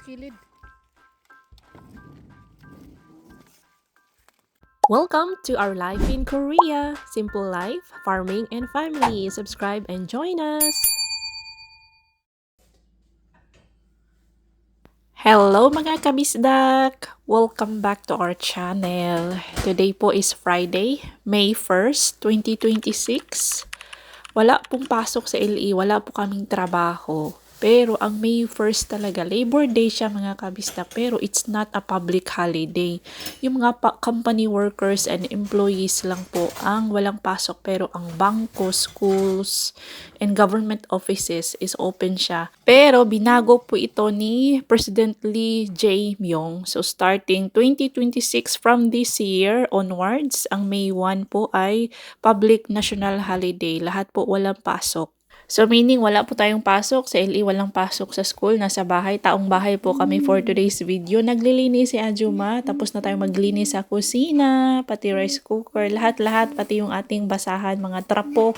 kilid. Welcome to our life in Korea. Simple life, farming, and family. Subscribe and join us. Hello mga kabisdak! Welcome back to our channel. Today po is Friday, May 1st, 2026. Wala pong pasok sa LE, wala po kaming trabaho. Pero ang May 1st talaga, Labor Day siya mga kabisdak, pero it's not a public holiday. Yung mga company workers and employees lang po ang walang pasok, pero ang bangko, schools, and government offices is open siya. Pero binago po ito ni President Lee Jae-myung. So starting 2026 from this year onwards, ang May 1 po ay public national holiday. Lahat po walang pasok. So meaning wala po tayong pasok sa LE, walang pasok sa school, nasa bahay, taong bahay po kami for today's video. Naglilinis si Ajuma, tapos na tayong maglinis sa kusina, pati rice cooker, lahat-lahat, pati yung ating basahan, mga trapo.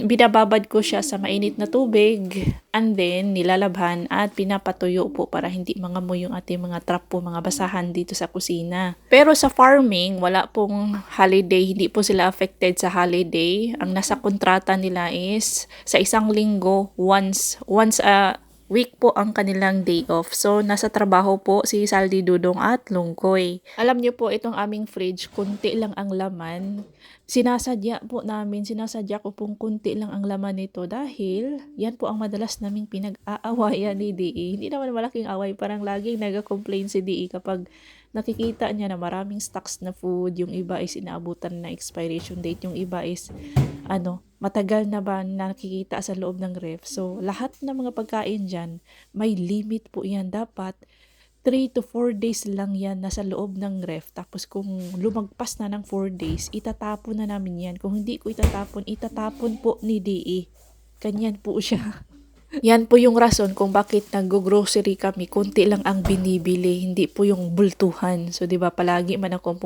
Binababad ko siya sa mainit na tubig and then nilalabhan at pinapatuyo po para hindi mangamoy yung ating mga trapo, mga basahan dito sa kusina. Pero sa farming, wala pong holiday, hindi po sila affected sa holiday. Ang nasa kontrata nila is sa isang linggo, once a week po ang kanilang day off. So, nasa trabaho po si Saldi Dudong at Lungkoy. Alam niyo po, itong aming fridge, kunti lang ang laman. Sinasadya ko pong kunti lang ang laman nito dahil yan po ang madalas naming pinag-aawayan ni DE. Hindi naman malaking away, parang laging nag-complain si DE kapag nakikita niya na maraming stocks na food, yung iba is inaabutan na expiration date, yung iba is matagal na ba nakikita sa loob ng ref. So, lahat ng mga pagkain dyan, may limit po yan. Dapat 3 to 4 days lang yan nasa loob ng ref. Tapos kung lumagpas na ng 4 days, itatapon na namin yan. Kung hindi ko itatapon po ni DE. Kanyan po siya. Yan po yung rason kung bakit nag-grocery kami, konti lang ang binibili, hindi po yung bultuhan. So, 'di ba, palagi man ako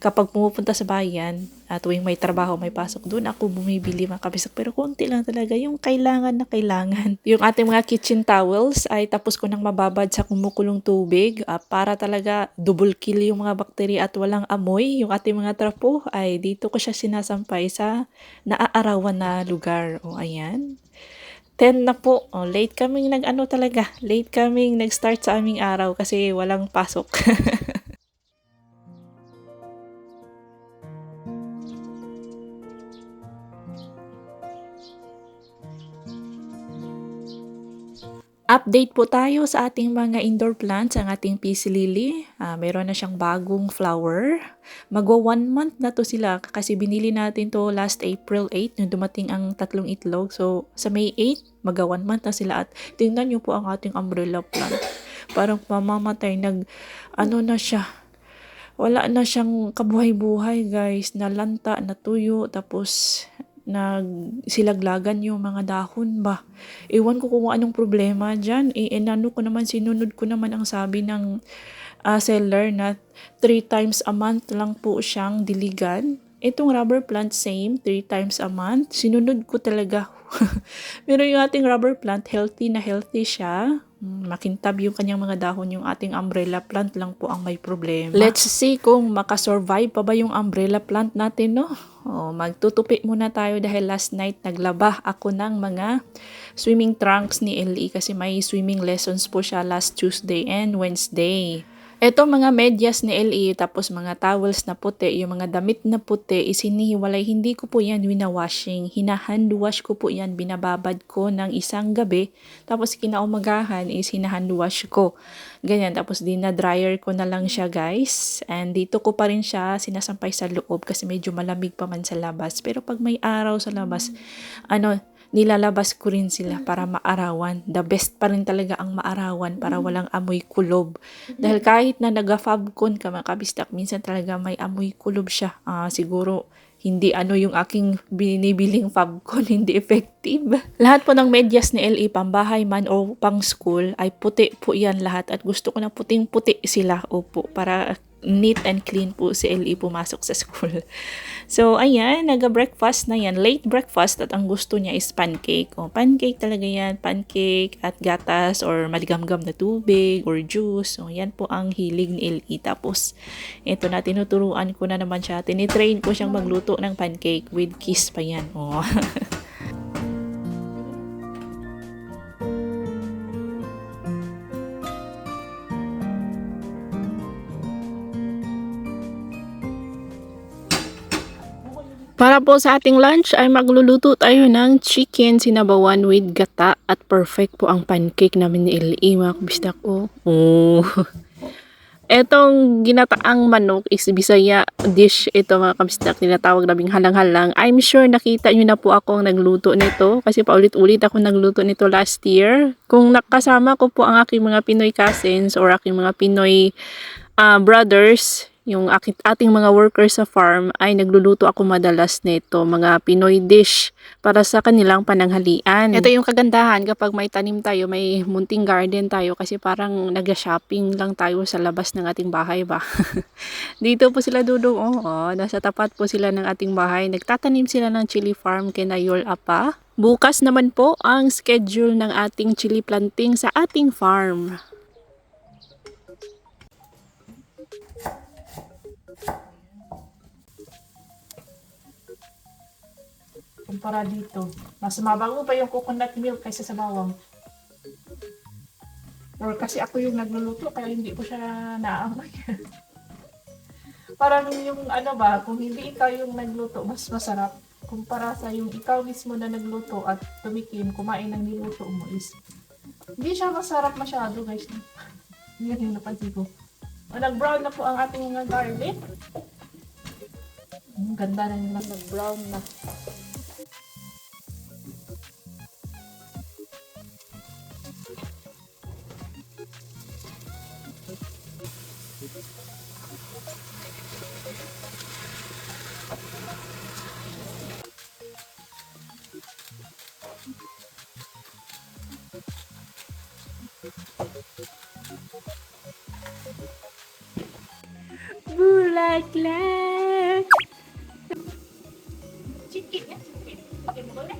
kapag pumupunta sa bayan, tuwing may trabaho, may pasok, doon ako bumibili mga kabisak. Pero konti lang talaga, yung kailangan na kailangan. Yung ating mga kitchen towels ay tapos ko nang mababad sa kumukulong tubig, para talaga double kill yung mga bakterya at walang amoy. Yung ating mga trapo ay dito ko siya sinasampay sa naaarawan na lugar. O, ayan. 10 na po. Late kaming late kaming nag-start sa aming araw kasi walang pasok. Update po tayo sa ating mga indoor plants, ang ating peace lily. Meron na siyang bagong flower. Magwa 1 month na to sila kasi binili natin to last April 8 nung dumating ang 3 itlog. So, sa May 8, magwa 1 month na sila at tingnan nyo po ang ating umbrella plant. Parang mamamatay, na siya. Wala na siyang kabuhay-buhay guys, nalanta, natuyo, tapos nagsilaglagan yung mga dahon ba. Ewan ko kung anong problema dyan. Sinunod ko naman ang sabi ng seller na 3 times a month lang po siyang diligan. Itong rubber plant, same, 3 times a month. Sinunod ko talaga. Pero yung ating rubber plant, healthy na healthy siya. Makintab yung kanyang mga dahon. Yung ating umbrella plant lang po ang may problema. Let's see kung makasurvive pa ba yung umbrella plant natin, no? Magtutupi muna tayo dahil last night naglaba ako ng mga swimming trunks ni LE kasi may swimming lessons po siya last Tuesday and Wednesday. Ito mga medyas ni LE, tapos mga towels na puti, yung mga damit na puti, isinihiwalay. Hindi ko po yan winawashing. Hinahandwash ko po yan. Binababad ko ng isang gabi. Tapos kinaumagahan is hinahandwash ko. Ganyan. Tapos dinadryer ko na lang siya guys. And dito ko pa rin siya sinasampay sa loob kasi medyo malamig pa man sa labas. Pero pag may araw sa labas, nilalabas ko rin sila para maarawan. The best pa rin talaga ang maarawan para walang amoy kulob. Dahil kahit na nag-fabcon ka mga kabistak, minsan talaga may amoy kulob siya. Siguro hindi yung aking binibiling fabcon, hindi effective. Lahat po ng medyas ni LE, pambahay man o pang school, ay puti po yan lahat. At gusto ko na puting-puti sila, opo, para neat and clean po si LE pumasok sa school. So, ayan, naga-breakfast na yan. Late breakfast at ang gusto niya is pancake. O, pancake talaga yan. Pancake at gatas or maligamgam na tubig or juice. O, yan po ang hilig ni LE. Tapos, ito na, tinuturuan ko na naman siya. Tinitrain ko siyang magluto ng pancake with kiss pa yan. O. Para po sa ating lunch ay magluluto tayo ng chicken sinabawan with gata at perfect po ang pancake namin ni LE mga kabisdak ko. Oh. Etong ginataang manok is Bisaya dish ito mga kabisdak, tinatawag naming halang-halang. I'm sure nakita nyo na po akong nagluto nito kasi paulit-ulit ako nagluto nito last year. Kung nakasama ko po ang aking mga Pinoy cousins or aking mga Pinoy brothers, yung ating mga workers sa farm, ay nagluluto ako madalas nito, mga Pinoy dish para sa kanilang pananghalian. Ito yung kagandahan kapag may tanim tayo, may munting garden tayo kasi parang nag-shopping lang tayo sa labas ng ating bahay ba. Dito po sila dudong, nasa tapat po sila ng ating bahay. Nagtatanim sila ng chili farm kina Yol Apa. Bukas naman po ang schedule ng ating chili planting sa ating farm. Kumpara dito, mas mabango pa yung coconut milk kaysa sa bawang. Or kasi ako yung nagluluto kaya hindi ko siya naaamoy. Parang yung ano ba, kung hindi ikaw yung nagluto, mas masarap. Kumpara sa yung ikaw mismo na nagluto at tumikim, kumain ng niluto mo is hindi siya masarap masyado guys. Yan yung napansin ko. Nag-brown na po ang ating mga garlic. Ang ganda na nila, nag-brown na. Bulaklak! Chicken ya? Pakai boleh?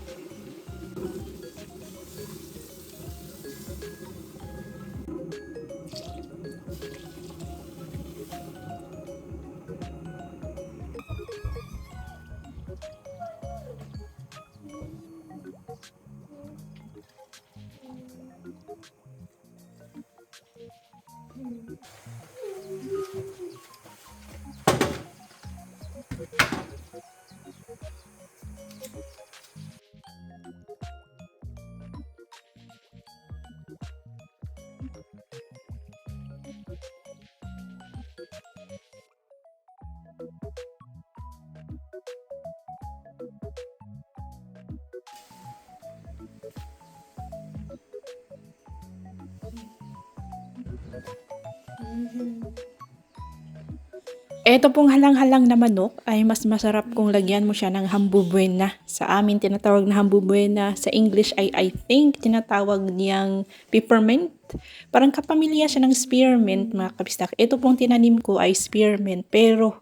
Ito pong halang-halang na manok ay mas masarap kung lagyan mo siya ng hambubuena. Sa amin tinatawag na hambubuena. Sa English ay I think tinatawag niyang peppermint. Parang kapamilya siya ng spearmint mga kabistak. Ito pong tinanim ko ay spearmint pero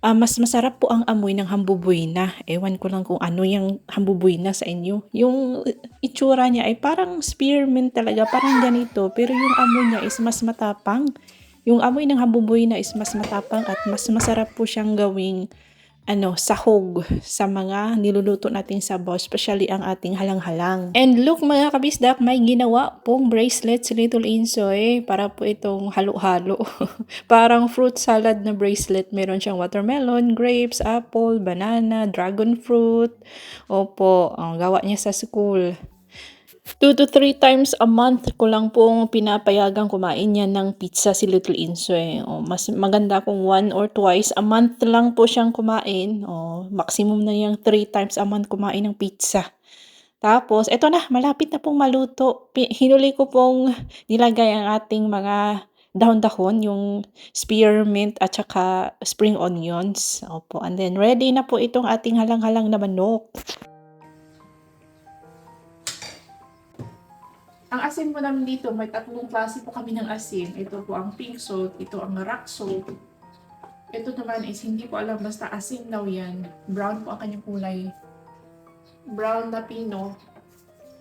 mas masarap po ang amoy ng hambubuena. Ewan ko lang kung ano yung hambubuena sa inyo. Yung itsura niya ay parang spearmint talaga, parang ganito. Pero yung amoy niya is mas matapang. Yung amoy ng hambubuena is mas matapang at mas masarap po siyang gawing sahog sa mga niluluto nating sabaw, especially ang ating halang-halang. And look mga kabisdak, may ginawa pong bracelet si Little Insoy para po itong halo-halo. Parang fruit salad na bracelet. Meron siyang watermelon, grapes, apple, banana, dragon fruit. Opo, ang gawa niya sa school. 2 to 3 times a month ko lang pong pinapayagang kumain niya ng pizza si Little Insoy. Mas maganda kung 1 or twice a month lang po siyang kumain. Maximum na yung 3 times a month kumain ng pizza. Tapos, eto na, malapit na pong maluto. Hinuli ko pong nilagay ang ating mga dahon-dahon, yung spearmint at saka spring onions. Opo, and then ready na po itong ating halang-halang na manok. Ang asin po namin dito, may tatlong klase po kami ng asin. Ito po ang pink salt, ito ang rock salt. Ito naman is hindi ko alam, basta asin daw yan. Brown po ang kanyang kulay. Brown na pino.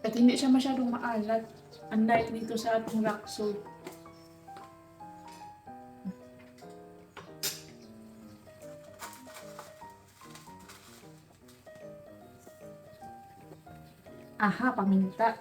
At hindi siya masyadong maalat. Unlike dito sa ating rock salt. Aha, paminta.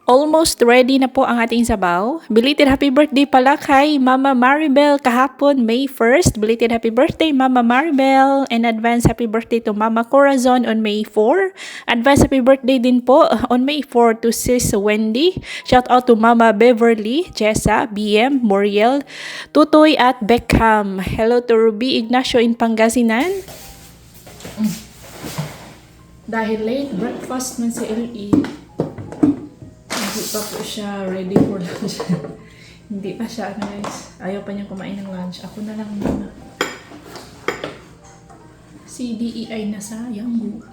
Almost ready na po ang ating sabaw. Belated happy birthday pala kay Mama Maribel kahapon, May 1st. Belated happy birthday, Mama Maribel. And advance happy birthday to Mama Corazon on May 4. Advance happy birthday din po on May 4 to Sis Wendy. Shout out to Mama Beverly, Jessa, BM, Muriel, Tutoy at Beckham. Hello to Ruby Ignacio in Pangasinan. Dahil late breakfast man si LE. Hindi pa po siya ready for lunch. Hindi pa siya, guys. Ayaw pa niyang kumain ng lunch. Ako na lang muna. Si DE ay nasa Yanggu.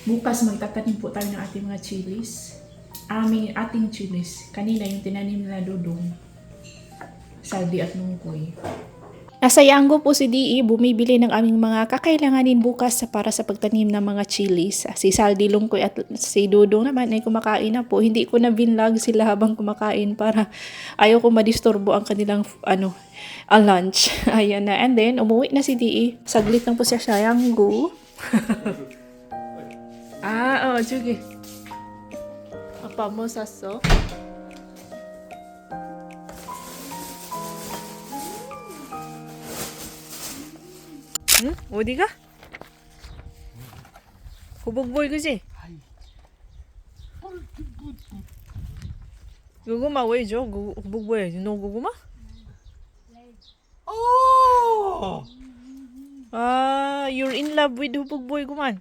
Bukas magtatanim po tayo ng ating mga chilies. Ating chilies. Kanina yung tinanim nila Dudong. Saldi at Nungkoy. Nasa Yanggo po si DE, bumibili ng aming mga kakailanganin bukas para sa pagtanim ng mga chilies. Si Saldi Lungkoy at si Dudong naman ay kumakain na po. Hindi ko na binlog sila habang kumakain para ayaw ko madisturbo ang kanilang ang lunch. Ayan na. And then, umuwi na si DE. Saglit lang po siya sa Yanggo. Sige. Apa mo saso? 어디가? 호복보이 그지? 고구마 왜 줘? 호복보이 너 고구마? You're in love with 호복보이 구만.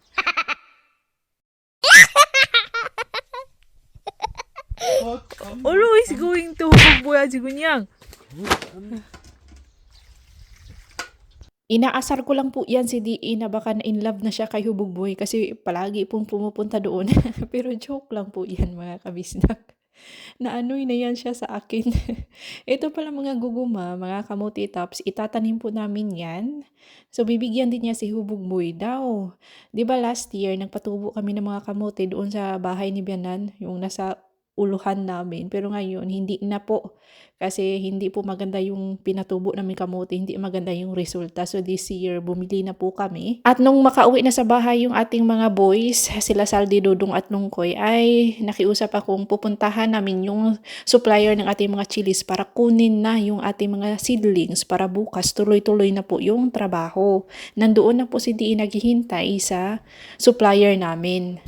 Always going to 호복보이 아주 그냥. Inaasar ko lang po yan si DE na baka na-in love na siya kay Hubugboy kasi palagi pong pumupunta doon. Pero joke lang po yan mga kabisnak. Naanoy na yan siya sa akin. Ito pala mga guguma, mga kamuti tops, itatanim po namin yan. So bibigyan din niya si Hubugboy daw. 'Di ba last year nagpatubo kami ng mga kamuti doon sa bahay ni Bianan, yung nasa uluhan namin. Pero ngayon, hindi na po. Kasi hindi po maganda yung pinatubo namin kamote. Hindi maganda yung resulta. So this year, bumili na po kami. At nung makauwi na sa bahay yung ating mga boys, sila Saldi, Dudong at Nungkoy, ay nakiusap akong pupuntahan namin yung supplier ng ating mga chilies para kunin na yung ating mga seedlings para bukas tuloy-tuloy na po yung trabaho. Nandoon na po si DE naghihintay sa supplier namin.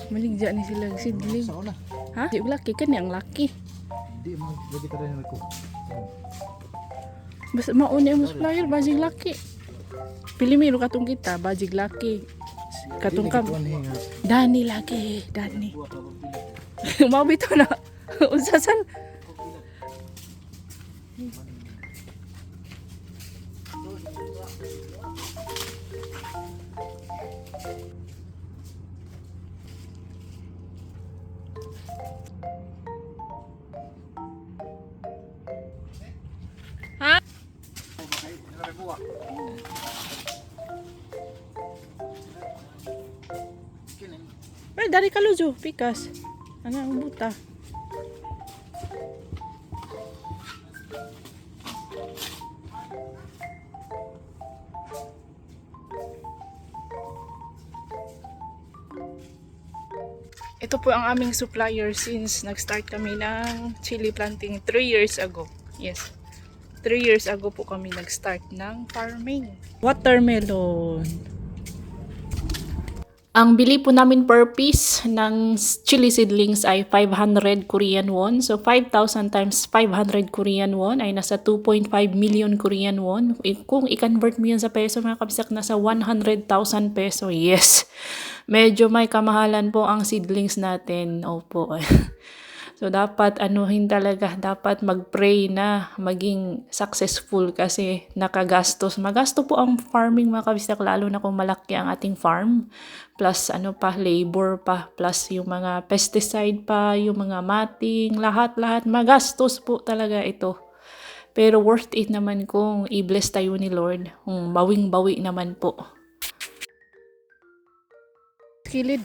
Maligja ni sila sidling. Ha? Di laki kan yang laki. Di mo lagi tara na ko. Basta mauna yung supplier bajig laki. Pili miro katong kita bajig laki. Katong kam. Dani lagi, Dani. Mau bitaw na. Unsasan? Dari kalujo, pikas. Ana buta. Ito po ang aming supplier since nag-start kami ng chili planting 3 years ago. Yes. 3 years ago po kami nag-start ng farming. Watermelon. Ang bili po namin per piece ng chili seedlings ay 500 Korean won. So 5,000 times 500 Korean won ay nasa 2.5 million Korean won. Kung i-convert mo yan sa peso mga kabisdak, nasa 100,000 peso. Yes. Medyo may kamahalan po ang seedlings natin. Opo. So, dapat anuhin talaga, dapat mag-pray na maging successful kasi nakagastos. Magasto po ang farming mga kabisdak, lalo na kung malaki ang ating farm. Plus ano pa, labor pa, plus yung mga pesticide pa, yung mga mating, lahat-lahat. Magastos po talaga ito. Pero worth it naman kung i-bless tayo ni Lord. Bawing-bawi naman po. Kilid.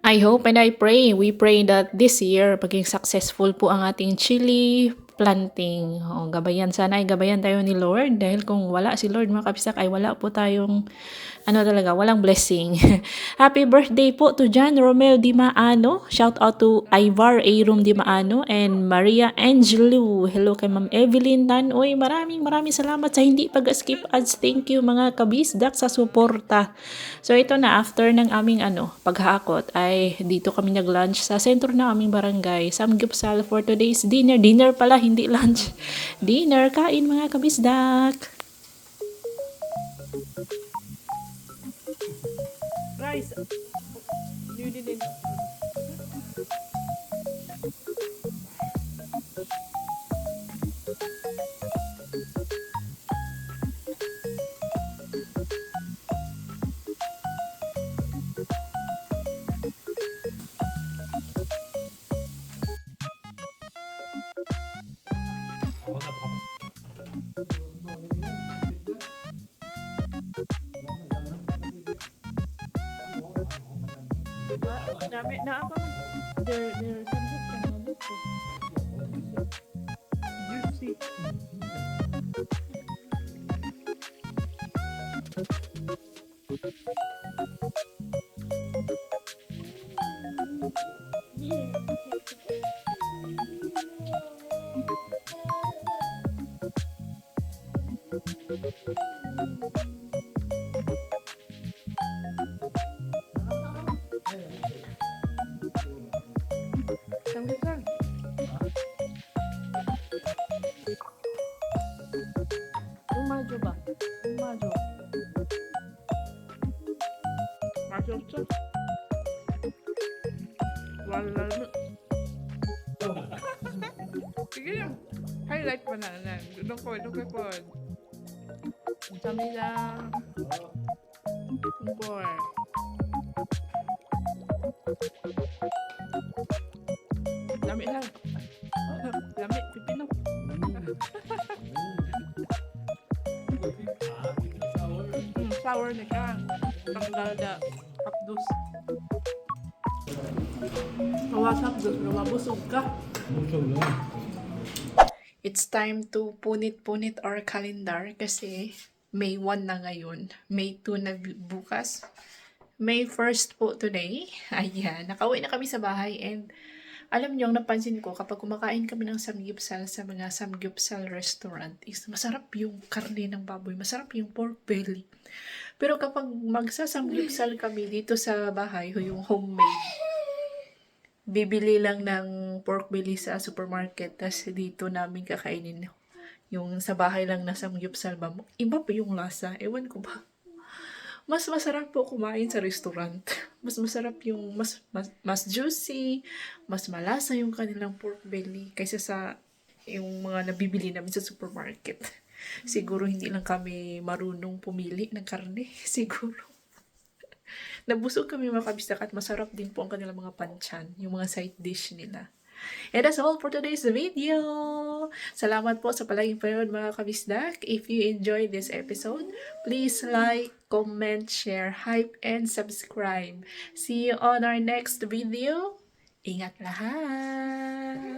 I hope and I pray, we pray that this year maging successful po ang ating chili planting. O, gabayan sana ay gabayan tayo ni Lord dahil kung wala si Lord mga kapisak ay wala po tayong walang blessing. Happy birthday po to John Romeo Di Maano. Shout out to Ivar Arum Di Maano and Maria Angelou. Hello kay Ma'am Evelyn Tanoy. Maraming salamat sa hindi pag-skip ads. Thank you mga kabisdak sa suporta. So ito na, after ng aming paghakot ay dito kami nag-lunch sa sentro ng aming barangay. Samgyupsal for today's dinner. Dinner pala, hindi lunch. Dinner, kain mga kabisdak. Rice. Dami na ako. They're juicy. Samgyupsal. Umajo ba? Umajo. 맛있었어? Wala. Sige lang. Highlight pa na. Lukod. Kamila. Lukod. Lami lang. Lami. Pipino. Sour na ka. Tanggal na. Hapdos. Kawas hapdos. Lumabusog ka. It's time to punit our calendar kasi May 1 na ngayon. May 2 na bukas. May 1st po today. Ayan. Nakauwi na kami sa bahay and alam niyo, napansin ko kapag kumakain kami ng samgyupsal sa mga samgyupsal restaurant is masarap yung karne ng baboy, masarap yung pork belly. Pero kapag magsasamgyupsal kami dito sa bahay, yung homemade, bibili lang ng pork belly sa supermarket, tas dito namin kakainin yung sa bahay lang na samgyupsal ba. Iba po yung lasa, ewan ko ba. Mas masarap po kumain sa restaurant. Mas masarap yung, mas juicy, mas malasa yung kanilang pork belly kaysa sa yung mga nabibili namin sa supermarket. Siguro hindi lang kami marunong pumili ng karne. Siguro. Nabusog kami mga kabistak at masarap din po ang kanilang mga panchan, yung mga side dish nila. And that's all for today's video. Salamat po sa palaging panood mga kabisdak. If you enjoyed this episode, please like, comment, share, hype, and subscribe. See you on our next video. Ingat lahat!